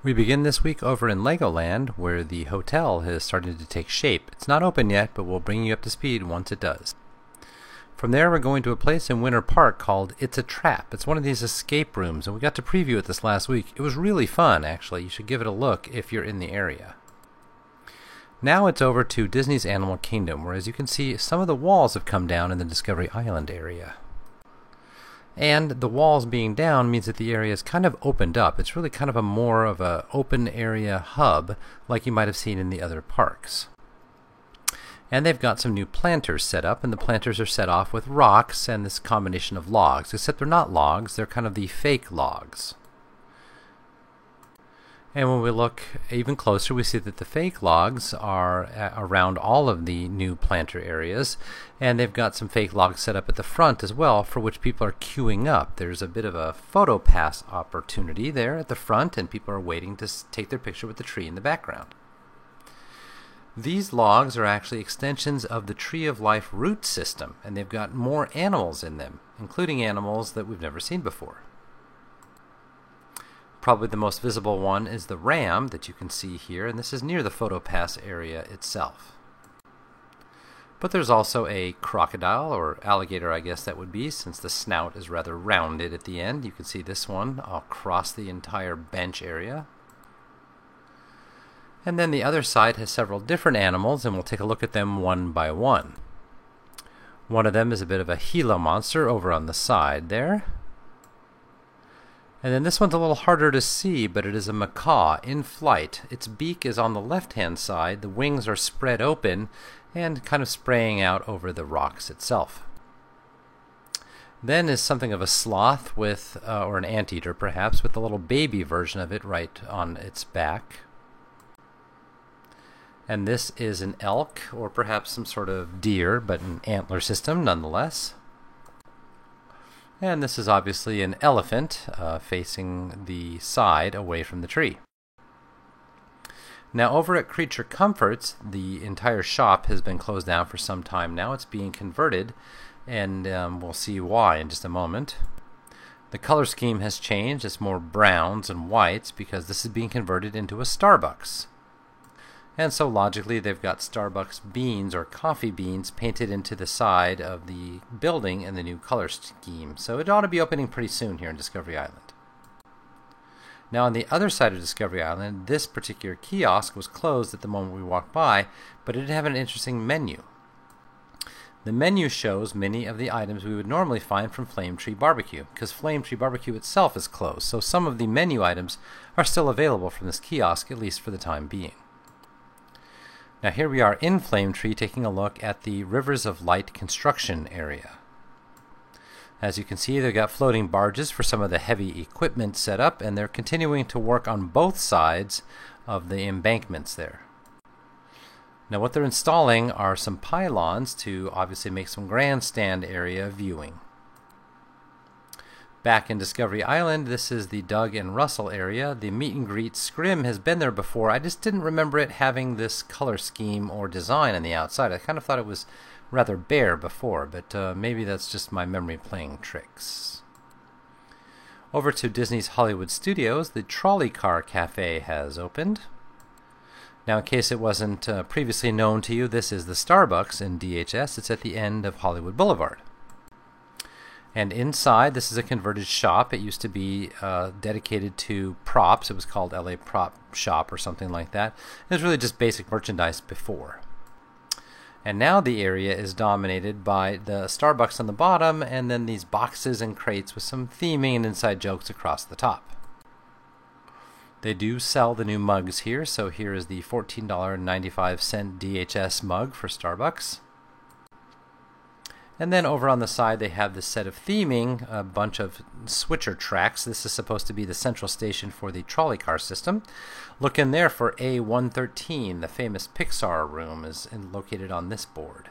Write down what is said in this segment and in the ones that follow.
We begin this week over in Legoland, where the hotel has started to take shape. It's not open yet, but we'll bring you up to speed once it does. From there, we're going to a place in Winter Park called It's a Trap. It's one of these escape rooms, and we got to preview it this last week. It was really fun, actually. You should give it a look if you're in the area. Now it's over to Disney's Animal Kingdom, where, as you can see, some of the walls have come down in the Discovery Island area. And the walls being down means that the area is kind of opened up. It's really kind of more of a open area hub like you might have seen in the other parks. And they've got some new planters set up, and the planters are set off with rocks and this combination of logs, except they're not logs, they're kind of the fake logs. And when we look even closer, we see that the fake logs are around all of the new planter areas, and they've got some fake logs set up at the front as well, for which people are queuing up. There's a bit of a photo pass opportunity there at the front, and people are waiting to take their picture with the tree in the background. These logs are actually extensions of the Tree of Life root system, and they've got more animals in them, including animals that we've never seen before. Probably the most visible one is the ram that you can see here, and this is near the PhotoPass area itself. But there's also a crocodile, or alligator I guess that would be, since the snout is rather rounded at the end. You can see this one across the entire bench area. And then the other side has several different animals, and we'll take a look at them one by one. One of them is a bit of a Gila monster over on the side there. And then this one's a little harder to see, but it is a macaw in flight. Its beak is on the left-hand side, the wings are spread open and kind of spraying out over the rocks itself. Then is something of a sloth with, or an anteater perhaps, with a little baby version of it right on its back. And this is an elk, or perhaps some sort of deer, but an antler system nonetheless. And this is obviously an elephant facing the side away from the tree. Now over at Creature Comforts, the entire shop has been closed down for some time now. It's being converted, and we'll see why in just a moment. The color scheme has changed. It's more browns and whites because this is being converted into a Starbucks. And so logically they've got Starbucks beans or coffee beans painted into the side of the building in the new color scheme. So it ought to be opening pretty soon here in Discovery Island. Now on the other side of Discovery Island, this particular kiosk was closed at the moment we walked by, but it did have an interesting menu. The menu shows many of the items we would normally find from Flame Tree Barbecue, because Flame Tree Barbecue itself is closed, so some of the menu items are still available from this kiosk, at least for the time being. Now here we are in Flame Tree taking a look at the Rivers of Light construction area. As you can see, they've got floating barges for some of the heavy equipment set up, and they're continuing to work on both sides of the embankments there. Now what they're installing are some pylons to obviously make some grandstand area viewing. Back in Discovery Island, this is the Doug and Russell area. The meet and greet scrim has been there before. I just didn't remember it having this color scheme or design on the outside. I kind of thought it was rather bare before, but maybe that's just my memory playing tricks. Over to Disney's Hollywood Studios, the Trolley Car Cafe has opened. Now in case it wasn't previously known to you, this is the Starbucks in DHS. It's at the end of Hollywood Boulevard. And inside, this is a converted shop. It used to be dedicated to props. It was called LA Prop Shop or something like that. It was really just basic merchandise before. And now the area is dominated by the Starbucks on the bottom, and then these boxes and crates with some theming and inside jokes across the top. They do sell the new mugs here, so here is the $14.95 DHS mug for Starbucks. And then over on the side they have this set of theming, a bunch of switcher tracks. This is supposed to be the central station for the trolley car system. Look in there for A113, the famous Pixar room is located on this board.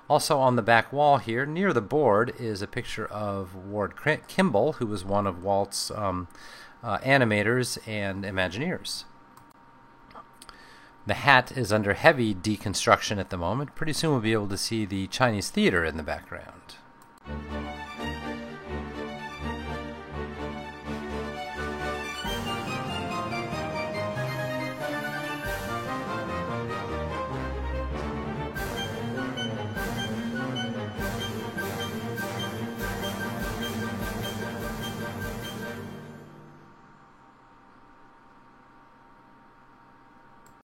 Also on the back wall here, near the board, is a picture of Ward Kimball, who was one of Walt's animators and Imagineers. The hat is under heavy deconstruction at the moment. Pretty soon we'll be able to see the Chinese theater in the background.